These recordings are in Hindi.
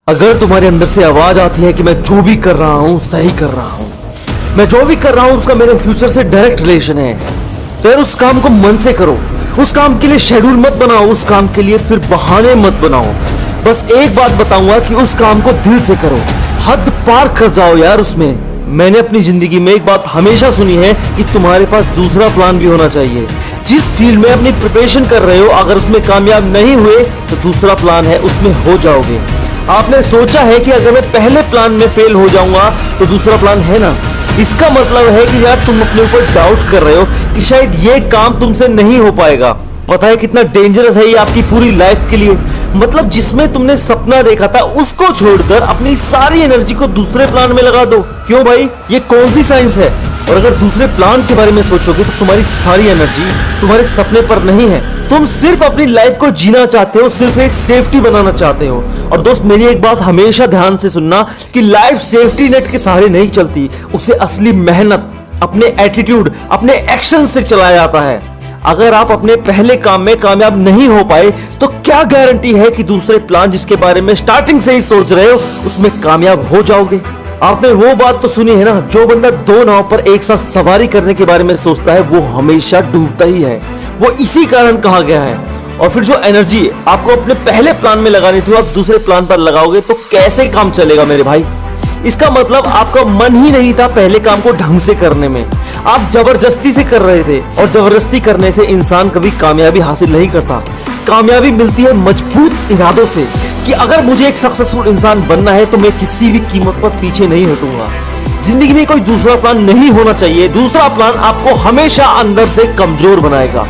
अगर तुम्हारे अंदर से आवाज आती है कि मैं जो भी कर रहा हूं सही कर रहा हूं, मैं जो भी कर रहा हूं उसका मेरे फ्यूचर से डायरेक्ट रिलेशन है, तो यार उस काम को मन से करो। उस काम के लिए शेड्यूल मत बनाओ, उस काम के लिए फिर बहाने मत बनाओ। बस एक बात बताऊंगा कि उस काम को दिल से करो, हद पार कर जाओ यार उसमें। मैंने अपनी जिंदगी में एक बात हमेशा सुनी है कि तुम्हारे पास दूसरा प्लान भी होना चाहिए। जिस फील्ड में अपनी प्रिपरेशन कर रहे हो, अगर उसमें कामयाब नहीं हुए तो दूसरा प्लान है, उसमें हो जाओगे। आपने सोचा है कि अगर मैं पहले प्लान में फेल हो जाऊंगा तो दूसरा प्लान है ना, इसका मतलब है कि यार तुम अपने ऊपर डाउट कर रहे हो कि शायद ये काम तुमसे नहीं हो पाएगा। पता है कितना डेंजरस है ये आपकी पूरी लाइफ के लिए। मतलब जिसमें तुमने सपना देखा था उसको छोड़कर अपनी सारी एनर्जी को दूसरे प्लान में लगा दो। क्यों भाई, ये कौन सी साइंस है? और अगर दूसरे प्लान के बारे में सोचोगे तो तुम्हारी सारी एनर्जी तुम्हारे सपने पर नहीं है। तुम सिर्फ अपनी लाइफ को जीना चाहते हो, सिर्फ एक सेफ्टी बनाना चाहते हो। और दोस्त मेरी एक बात हमेशा ध्यान से सुनना कि लाइफ सेफ्टी नेट के सहारे नहीं चलती, उसे असली मेहनत, अपने एटीट्यूड, अपने एक्शन से चलाया जाता है। अगर आप अपने पहले काम में कामयाब नहीं हो पाए तो क्या गारंटी है कि दूसरे प्लान जिसके बारे में स्टार्टिंग से ही सोच रहे हो उसमें कामयाब हो जाओगे। आपने वो बात तो सुनी है ना, जो बंदा दो नाव पर एक साथ सवारी करने के बारे में सोचता है वो हमेशा डूबता ही है। वो इसी कारण कहा गया है। और फिर जो एनर्जी आपको अपने पहले प्लान में लगानी थी आप दूसरे प्लान पर लगाओगे तो कैसे काम चलेगा मेरे भाई? इसका मतलब आपका मन ही नहीं था पहले काम को ढंग से करने में, आप जबरदस्ती से कर रहे थे। और जबरदस्ती करने से इंसान कभी कामयाबी हासिल नहीं करता। कामयाबी मिलती है मजबूत इरादों से कि अगर मुझे एक सक्सेसफुल इंसान बनना है तो मैं किसी भी कीमत पर पीछे नहीं हटूंगा। जिंदगी में कोई दूसरा प्लान नहीं होना चाहिए। दूसरा प्लान आपको हमेशा अंदर से कमजोर बनाएगा।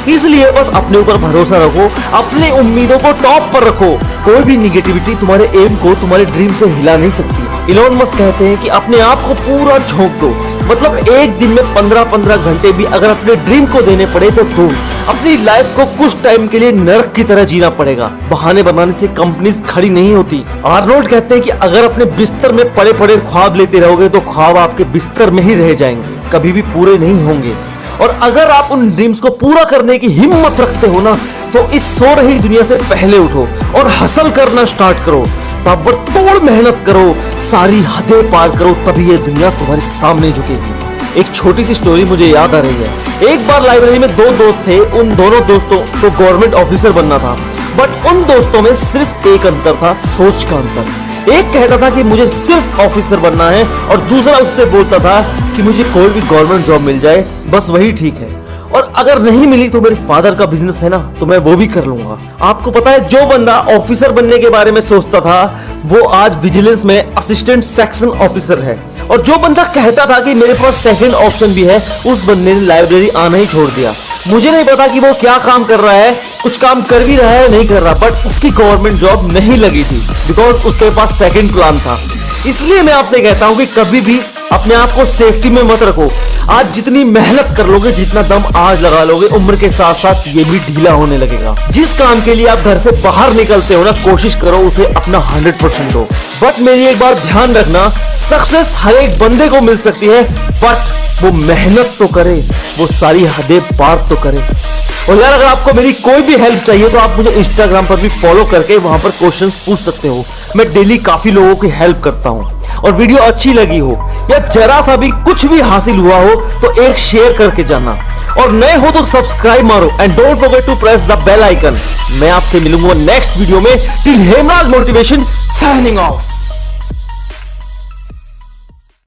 इसलिए बस अपने ऊपर भरोसा रखो, अपनी उम्मीदों को टॉप पर रखो। कोई भी निगेटिविटी तुम्हारे एम को, तुम्हारे ड्रीम से हिला नहीं सकती। इलोन मस्क कहते हैं कि अपने आप को पूरा झोंक दो। मतलब एक दिन में 15-15 घंटे भी अगर अपने ड्रीम को देने पड़े तो दो। अपनी लाइफ को कुछ टाइम के लिए नरक की तरह जीना पड़ेगा। बहाने बनाने से कंपनीज खड़ी नहीं होती। आर्नोल्ड कहते हैं कि अगर अपने बिस्तर में पड़े पड़े ख्वाब लेते रहोगे तो ख्वाब आपके बिस्तर में ही रह जाएंगे, कभी भी पूरे नहीं होंगे। और अगर आप उन ड्रीम्स को पूरा करने की हिम्मत रखते हो ना तो इस सो रही दुनिया से पहले उठो और हसल करना स्टार्ट करो। ताबड़तोड़ मेहनत करो, सारी हदें पार करो, तभी ये दुनिया तुम्हारे सामने झुकेगी। एक छोटी सी स्टोरी मुझे याद आ रही है। एक बार लाइब्रेरी में दो दोस्त थे। उन दोनों दोस्तों को गवर्नमेंट ऑफिसर बनना था, बट उन दोस्तों में सिर्फ एक अंतर था, सोच का अंतर। एक कहता था कि मुझे सिर्फ ऑफिसर बनना है और दूसरा उससे बोलता था कि मुझे कोई भी गवर्नमेंट जॉब मिल जाए बस वही ठीक है, और अगर नहीं मिली तो मेरे फादर का बिजनेस है ना तो मैं वो भी कर लूंगा। आपको पता है जो बंदा ऑफिसर बनने के बारे में सोचता था वो आज विजिलेंस में असिस्टेंट सेक्शन ऑफिसर है। और जो बंदा कहता था कि मेरे पास सेकंड ऑप्शन भी है, उस बंदे ने लाइब्रेरी आना ही छोड़ दिया। मुझे नहीं पता कि वो क्या काम कर रहा है, कुछ काम कर भी रहा है नहीं कर रहा, बट उसकी गवर्नमेंट जॉब नहीं लगी थी बिकॉज उसके पास सेकंड प्लान था। इसलिए मैं आपसे कहता हूं कि कभी भी अपने आप को सेफ्टी में मत रखो। आज जितनी मेहनत कर लोगे, जितना दम आज लगा लोगे, उम्र के साथ साथ ये भी ढीला होने लगेगा। जिस काम के लिए आप घर से बाहर निकलते हो ना, कोशिश करो उसे अपना 100% दो। बट मेरी एक बार ध्यान रखना, सक्सेस हर एक बंदे को मिल सकती है, बट वो मेहनत तो करे, वो सारी हदें पार तो करे। और यार अगर आपको मेरी कोई भी हेल्प चाहिए तो आप मुझे इंस्टाग्राम पर भी फॉलो करके वहां पर क्वेश्चंस पूछ सकते हो। मैं डेली काफी लोगों की हेल्प करता हूं। और वीडियो अच्छी लगी हो या जरा सा भी कुछ भी हासिल हुआ हो तो एक शेयर करके जाना, और नए हो तो सब्सक्राइब मारो and don't forget to press the bell icon. मैं आपसे मिलूंगा नेक्स्ट वीडियो में। Till Hemraj motivation signing of.